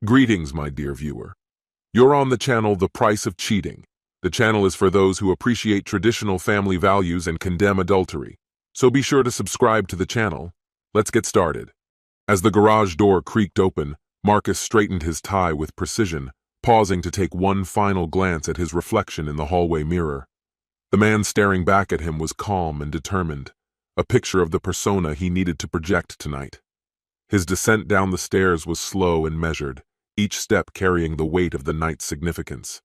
Greetings, my dear viewer. You're on the channel The Price of Cheating. The channel is for those who appreciate traditional family values and condemn adultery. So be sure to subscribe to the channel. Let's get started. As the garage door creaked open, Marcus straightened his tie with precision, pausing to take one final glance at his reflection in the hallway mirror. The man staring back at him was calm and determined, a picture of the persona he needed to project tonight. His descent down the stairs was slow and measured, each step carrying the weight of the night's significance.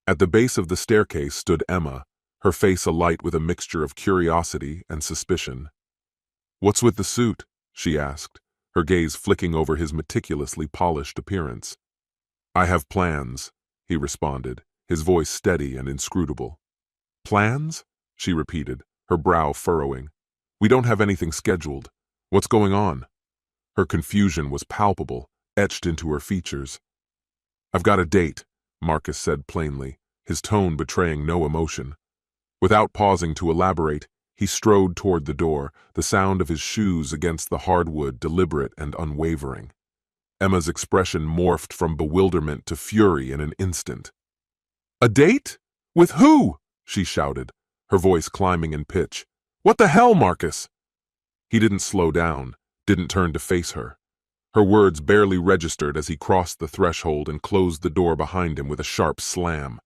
At the base of the staircase stood Emma, her face alight with a mixture of curiosity and suspicion. "What's with the suit?" she asked, her gaze flicking over his meticulously polished appearance. "I have plans," he responded, his voice steady and inscrutable. "Plans?" she repeated, her brow furrowing. "We don't have anything scheduled. What's going on?" Her confusion was palpable, etched into her features. "I've got a date," Marcus said plainly, his tone betraying no emotion. Without pausing to elaborate, he strode toward the door, the sound of his shoes against the hardwood deliberate and unwavering. Emma's expression morphed from bewilderment to fury in an instant. "A date? With who?" she shouted, her voice climbing in pitch. "What the hell, Marcus?" He didn't slow down, didn't turn to face her. Her words barely registered as he crossed the threshold and closed the door behind him with a sharp slam.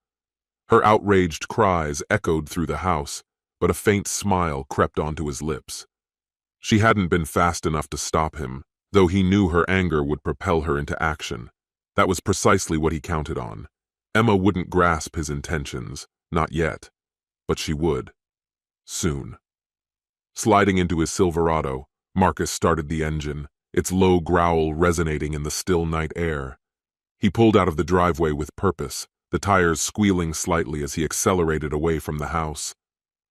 Her outraged cries echoed through the house, but a faint smile crept onto his lips. She hadn't been fast enough to stop him, though he knew her anger would propel her into action. That was precisely what he counted on. Emma wouldn't grasp his intentions, not yet, but she would. Soon. Sliding into his Silverado, Marcus started the engine, its low growl resonating in the still night air. He pulled out of the driveway with purpose, the tires squealing slightly as he accelerated away from the house.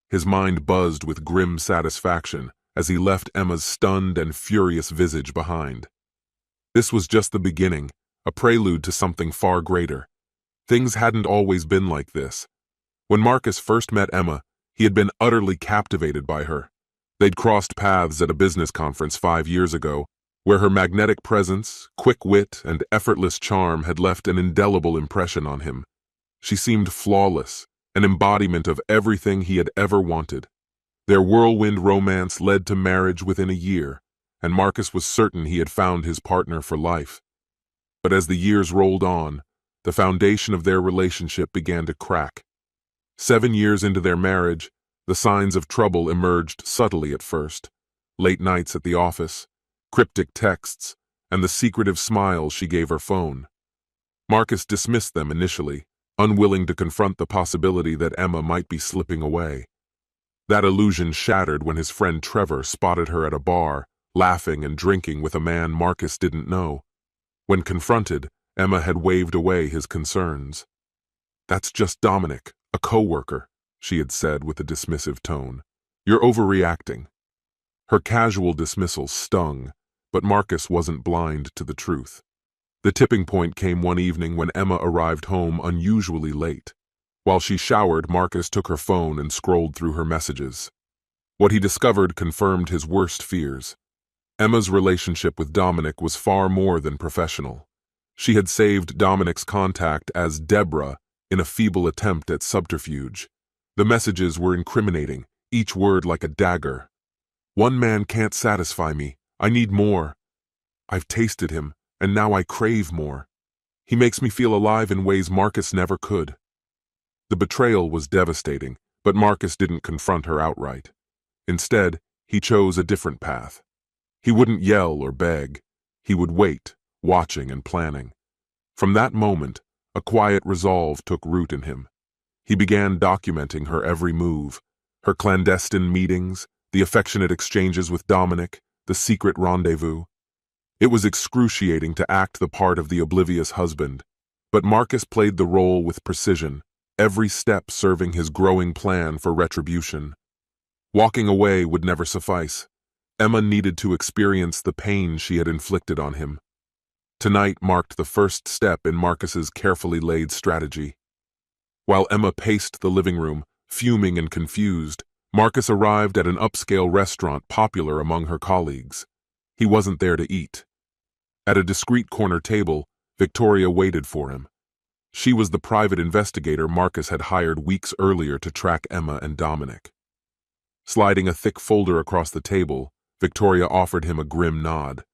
His mind buzzed with grim satisfaction as he left Emma's stunned and furious visage behind. This was just the beginning, a prelude to something far greater. Things hadn't always been like this. When Marcus first met Emma, he had been utterly captivated by her. They'd crossed paths at a business conference 5 years ago, where her magnetic presence, quick wit, and effortless charm had left an indelible impression on him. She seemed flawless, an embodiment of everything he had ever wanted. Their whirlwind romance led to marriage within a year, and Marcus was certain he had found his partner for life. But as the years rolled on, the foundation of their relationship began to crack. 7 years into their marriage, the signs of trouble emerged subtly at first. Late nights at the office, cryptic texts, and the secretive smiles she gave her phone. Marcus dismissed them initially, unwilling to confront the possibility that Emma might be slipping away. That illusion shattered when his friend Trevor spotted her at a bar, laughing and drinking with a man Marcus didn't know. When confronted, Emma had waved away his concerns. "That's just Dominic, a co-worker," she had said with a dismissive tone. "You're overreacting." Her casual dismissal stung, but Marcus wasn't blind to the truth. The tipping point came one evening when Emma arrived home unusually late. While she showered, Marcus took her phone and scrolled through her messages. What he discovered confirmed his worst fears. Emma's relationship with Dominic was far more than professional. She had saved Dominic's contact as Deborah in a feeble attempt at subterfuge. The messages were incriminating, each word like a dagger. "One man can't satisfy me. I need more. I've tasted him, and now I crave more. He makes me feel alive in ways Marcus never could." The betrayal was devastating, but Marcus didn't confront her outright. Instead, he chose a different path. He wouldn't yell or beg. He would wait, watching and planning. From that moment, a quiet resolve took root in him. He began documenting her every move, her clandestine meetings, the affectionate exchanges with Dominic, the secret rendezvous. It was excruciating to act the part of the oblivious husband, but Marcus played the role with precision, every step serving his growing plan for retribution. Walking away would never suffice. Emma needed to experience the pain she had inflicted on him. Tonight marked the first step in Marcus's carefully laid strategy. While Emma paced the living room, fuming and confused, Marcus arrived at an upscale restaurant popular among her colleagues. He wasn't there to eat. At a discreet corner table, Victoria waited for him. She was the private investigator Marcus had hired weeks earlier to track Emma and Dominic. Sliding a thick folder across the table, Victoria offered him a grim nod.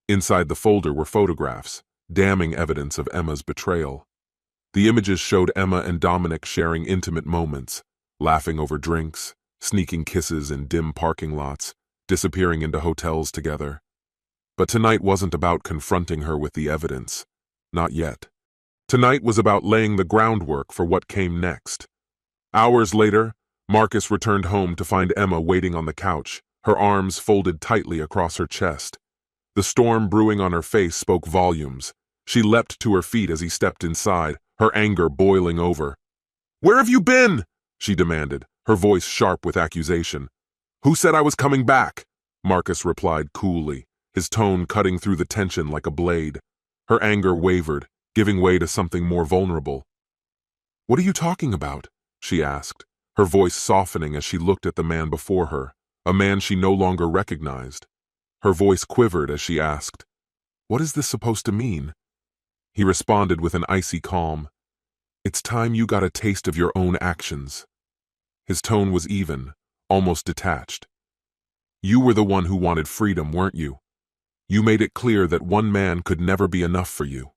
Inside the folder were photographs, damning evidence of Emma's betrayal. The images showed Emma and Dominic sharing intimate moments, laughing over drinks, sneaking kisses in dim parking lots, disappearing into hotels together. But tonight wasn't about confronting her with the evidence. Not yet. Tonight was about laying the groundwork for what came next. Hours later, Marcus returned home to find Emma waiting on the couch, her arms folded tightly across her chest. The storm brewing on her face spoke volumes. She leapt to her feet as he stepped inside, her anger boiling over. "Where have you been?" she demanded, her voice sharp with accusation. "Who said I was coming back?" Marcus replied coolly, his tone cutting through the tension like a blade. Her anger wavered, giving way to something more vulnerable. "What are you talking about?" she asked, her voice softening as she looked at the man before her, a man she no longer recognized. Her voice quivered as she asked, "What is this supposed to mean?" He responded with an icy calm. "It's time you got a taste of your own actions." His tone was even, almost detached. "You were the one who wanted freedom, weren't you? You made it clear that one man could never be enough for you."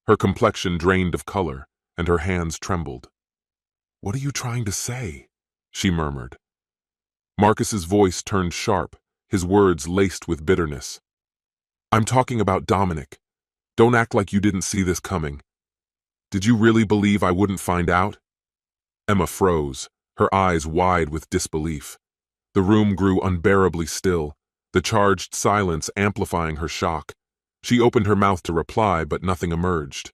Her complexion drained of color, and her hands trembled. "What are you trying to say?" she murmured. Marcus's voice turned sharp, his words laced with bitterness. "I'm talking about Dominic. Don't act like you didn't see this coming. Did you really believe I wouldn't find out?" Emma froze, her eyes wide with disbelief. The room grew unbearably still, the charged silence amplifying her shock. She opened her mouth to reply, but nothing emerged.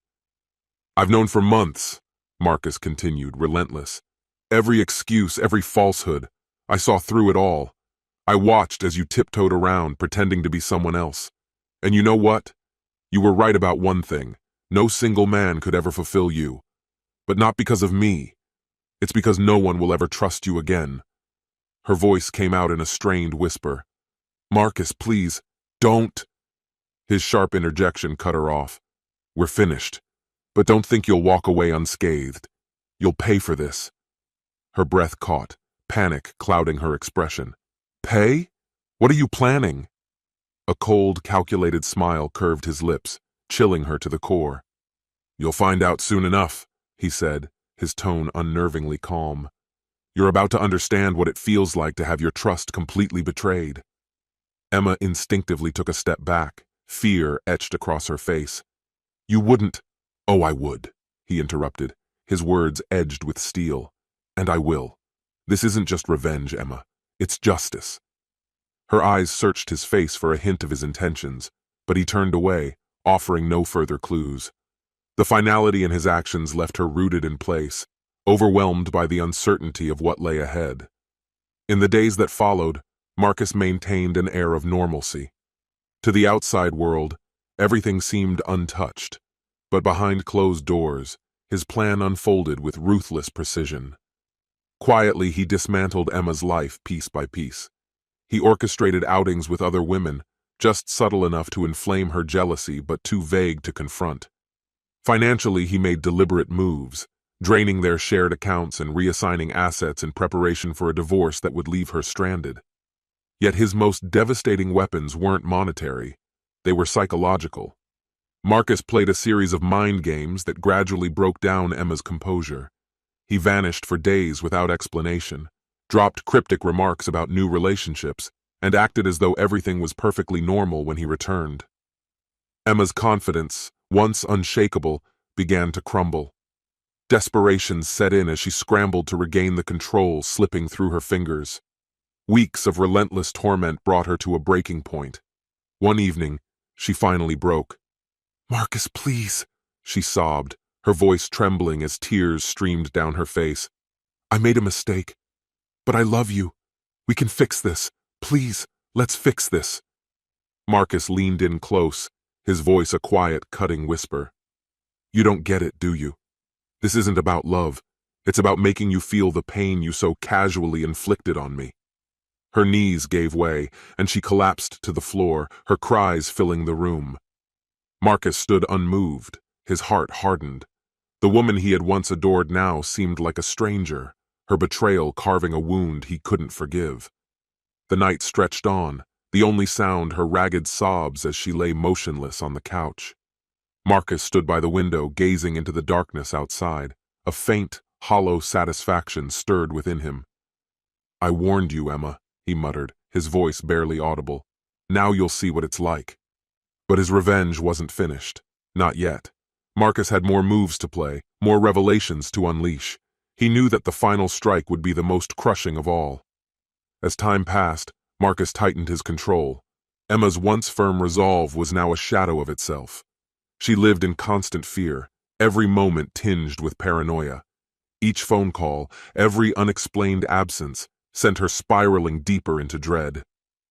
"I've known for months," Marcus continued, relentless. "Every excuse, every falsehood. I saw through it all. I watched as you tiptoed around, pretending to be someone else. And you know what? You were right about one thing. No single man could ever fulfill you. But not because of me. It's because no one will ever trust you again." Her voice came out in a strained whisper. "Marcus, please, don't." His sharp interjection cut her off. "We're finished. But don't think you'll walk away unscathed. You'll pay for this." Her breath caught, panic clouding her expression. "Pay? What are you planning?" A cold, calculated smile curved his lips, chilling her to the core. "You'll find out soon enough," he said, his tone unnervingly calm. "You're about to understand what it feels like to have your trust completely betrayed." Emma instinctively took a step back, fear etched across her face. "You wouldn't—" "Oh, I would," he interrupted, his words edged with steel. "And I will. This isn't just revenge, Emma. It's justice." Her eyes searched his face for a hint of his intentions, but he turned away, offering no further clues. The finality in his actions left her rooted in place, overwhelmed by the uncertainty of what lay ahead. In the days that followed, Marcus maintained an air of normalcy. To the outside world, everything seemed untouched, but behind closed doors, his plan unfolded with ruthless precision. Quietly, he dismantled Emma's life piece by piece. He orchestrated outings with other women, just subtle enough to inflame her jealousy but too vague to confront. Financially, he made deliberate moves, draining their shared accounts and reassigning assets in preparation for a divorce that would leave her stranded. Yet his most devastating weapons weren't monetary, they were psychological. Marcus played a series of mind games that gradually broke down Emma's composure. He vanished for days without explanation, dropped cryptic remarks about new relationships, and acted as though everything was perfectly normal when he returned. Emma's confidence, once unshakable, began to crumble. Desperation set in as she scrambled to regain the control slipping through her fingers. Weeks of relentless torment brought her to a breaking point. One evening, she finally broke. "Marcus, please," she sobbed, her voice trembling as tears streamed down her face. "I made a mistake. But I love you. We can fix this. Please, let's fix this." Marcus leaned in close, his voice a quiet, cutting whisper. "You don't get it, do you? This isn't about love. It's about making you feel the pain you so casually inflicted on me." Her knees gave way, and she collapsed to the floor, her cries filling the room. Marcus stood unmoved, his heart hardened. The woman he had once adored now seemed like a stranger, her betrayal carving a wound he couldn't forgive. The night stretched on, the only sound her ragged sobs as she lay motionless on the couch. Marcus stood by the window, gazing into the darkness outside. A faint, hollow satisfaction stirred within him. "I warned you, Emma," he muttered, his voice barely audible. "Now you'll see what it's like." But his revenge wasn't finished. Not yet. Marcus had more moves to play, more revelations to unleash. He knew that the final strike would be the most crushing of all. As time passed, Marcus tightened his control. Emma's once firm resolve was now a shadow of itself. She lived in constant fear, every moment tinged with paranoia. Each phone call, every unexplained absence, sent her spiraling deeper into dread.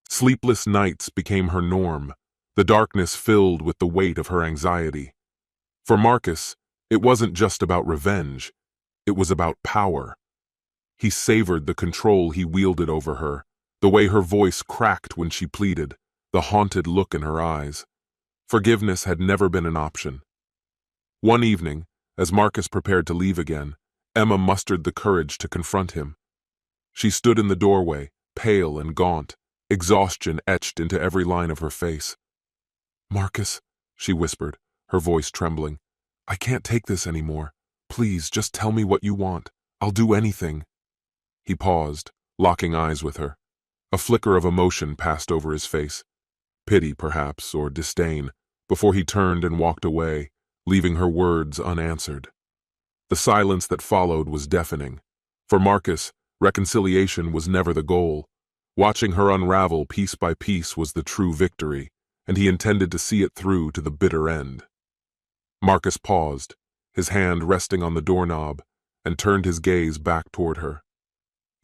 Sleepless nights became her norm, the darkness filled with the weight of her anxiety. For Marcus, it wasn't just about revenge, it was about power. He savored the control he wielded over her, the way her voice cracked when she pleaded, the haunted look in her eyes. Forgiveness had never been an option. One evening, as Marcus prepared to leave again, Emma mustered the courage to confront him. She stood in the doorway, pale and gaunt, exhaustion etched into every line of her face. "Marcus," she whispered, her voice trembling, "I can't take this anymore. Please, just tell me what you want. I'll do anything." He paused, locking eyes with her. A flicker of emotion passed over his face. Pity, perhaps, or disdain, before he turned and walked away, leaving her words unanswered. The silence that followed was deafening. For Marcus, reconciliation was never the goal. Watching her unravel piece by piece was the true victory, and he intended to see it through to the bitter end. Marcus paused, his hand resting on the doorknob, and turned his gaze back toward her.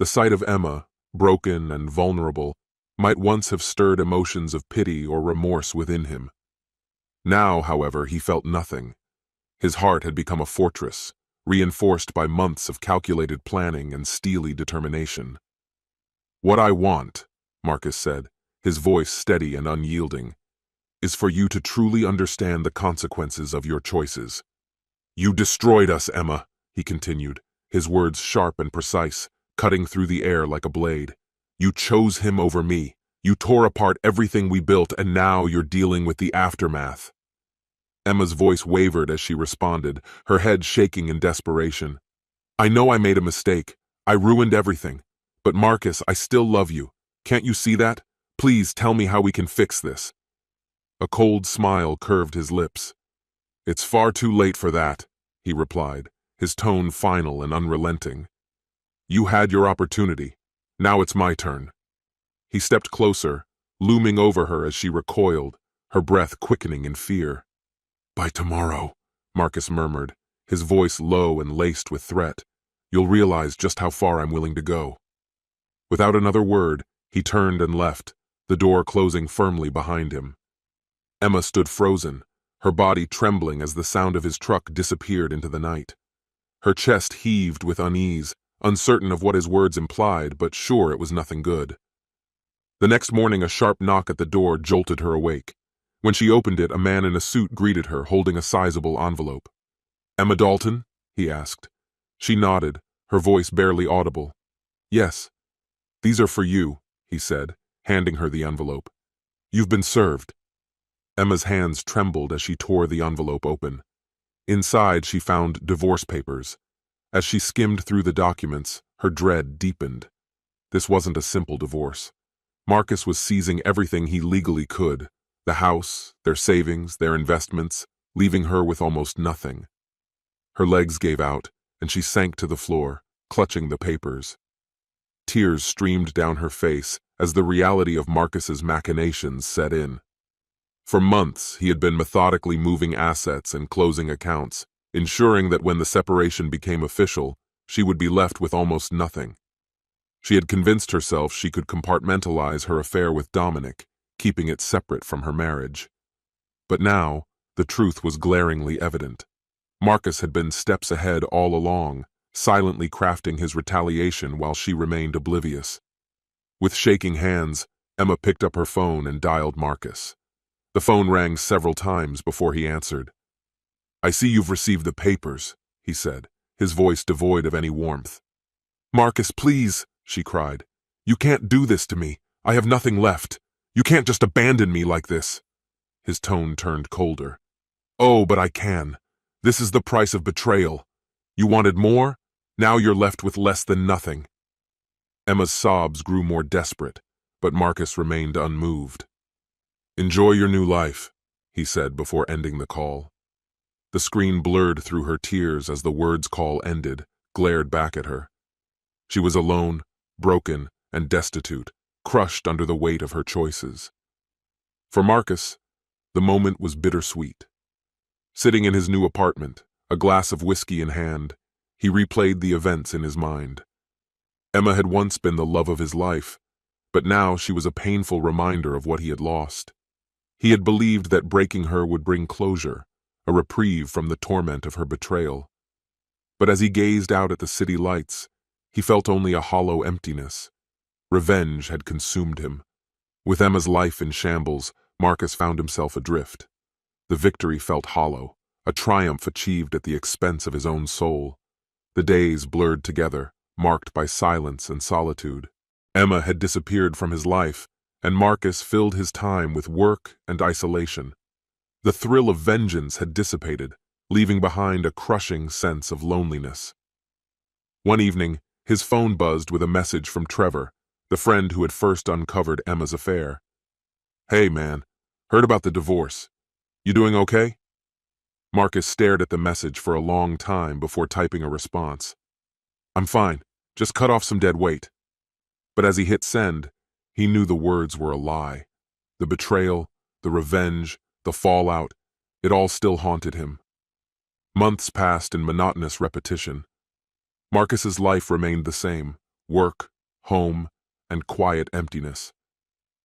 The sight of Emma, broken and vulnerable, might once have stirred emotions of pity or remorse within him. Now, however, he felt nothing. His heart had become a fortress, reinforced by months of calculated planning and steely determination. "What I want," Marcus said, his voice steady and unyielding, "is for you to truly understand the consequences of your choices." "You destroyed us, Emma," he continued, his words sharp and precise, cutting through the air like a blade. "You chose him over me. You tore apart everything we built, and now you're dealing with the aftermath." Emma's voice wavered as she responded, her head shaking in desperation. "I know I made a mistake. I ruined everything. But Marcus, I still love you. Can't you see that? Please tell me how we can fix this." A cold smile curved his lips. "It's far too late for that," he replied, his tone final and unrelenting. "You had your opportunity. Now it's my turn." He stepped closer, looming over her as she recoiled, her breath quickening in fear. "By tomorrow," Marcus murmured, his voice low and laced with threat, "you'll realize just how far I'm willing to go." Without another word, he turned and left, the door closing firmly behind him. Emma stood frozen, her body trembling as the sound of his truck disappeared into the night. Her chest heaved with unease, uncertain of what his words implied, but sure it was nothing good. The next morning, a sharp knock at the door jolted her awake. When she opened it, a man in a suit greeted her, holding a sizable envelope. "Emma Dalton?" he asked. She nodded, her voice barely audible. "Yes. These are for you," he said, handing her the envelope. "You've been served." Emma's hands trembled as she tore the envelope open. Inside, she found divorce papers. As she skimmed through the documents, her dread deepened. This wasn't a simple divorce. Marcus was seizing everything he legally could, the house, their savings, their investments, leaving her with almost nothing. Her legs gave out, and she sank to the floor, clutching the papers. Tears streamed down her face as the reality of Marcus's machinations set in. For months, he had been methodically moving assets and closing accounts, ensuring that when the separation became official, she would be left with almost nothing. She had convinced herself she could compartmentalize her affair with Dominic, keeping it separate from her marriage. But now, the truth was glaringly evident. Marcus had been steps ahead all along, silently crafting his retaliation while she remained oblivious. With shaking hands, Emma picked up her phone and dialed Marcus. The phone rang several times before he answered. "I see you've received the papers," he said, his voice devoid of any warmth. "Marcus, please," she cried. "You can't do this to me. I have nothing left. You can't just abandon me like this." His tone turned colder. "Oh, but I can. This is the price of betrayal. You wanted more? Now you're left with less than nothing." Emma's sobs grew more desperate, but Marcus remained unmoved. "Enjoy your new life," he said before ending the call. The screen blurred through her tears as the words call ended, glared back at her. She was alone, broken, and destitute, crushed under the weight of her choices. For Marcus, the moment was bittersweet. Sitting in his new apartment, a glass of whiskey in hand, he replayed the events in his mind. Emma had once been the love of his life, but now she was a painful reminder of what he had lost. He had believed that breaking her would bring closure, a reprieve from the torment of her betrayal. But as he gazed out at the city lights, he felt only a hollow emptiness. Revenge had consumed him. With Emma's life in shambles, Marcus found himself adrift. The victory felt hollow, a triumph achieved at the expense of his own soul. The days blurred together, marked by silence and solitude. Emma had disappeared from his life, and Marcus filled his time with work and isolation. The thrill of vengeance had dissipated, leaving behind a crushing sense of loneliness. One evening, his phone buzzed with a message from Trevor, the friend who had first uncovered Emma's affair. "Hey, man, heard about the divorce. You doing okay?" Marcus stared at the message for a long time before typing a response. "I'm fine, just cut off some dead weight." But as he hit send, he knew the words were a lie. The betrayal, the revenge, the fallout, it all still haunted him. Months passed in monotonous repetition. Marcus's life remained the same: work, home, and quiet emptiness.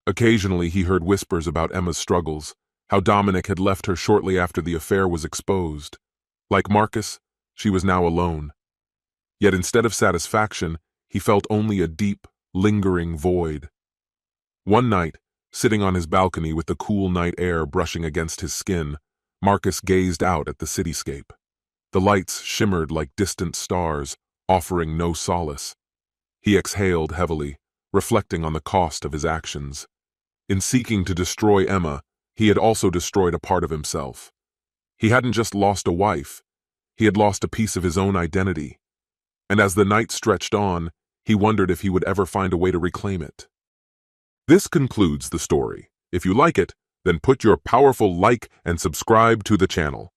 Occasionally he heard whispers about Emma's struggles, how Dominic had left her shortly after the affair was exposed. Like Marcus, she was now alone. Yet instead of satisfaction, he felt only a deep, lingering void. One night, sitting on his balcony with the cool night air brushing against his skin, Marcus gazed out at the cityscape. The lights shimmered like distant stars, offering no solace. He exhaled heavily, reflecting on the cost of his actions. In seeking to destroy Emma, he had also destroyed a part of himself. He hadn't just lost a wife, he had lost a piece of his own identity. And as the night stretched on, he wondered if he would ever find a way to reclaim it. This concludes the story. If you like it, then put your powerful like and subscribe to the channel.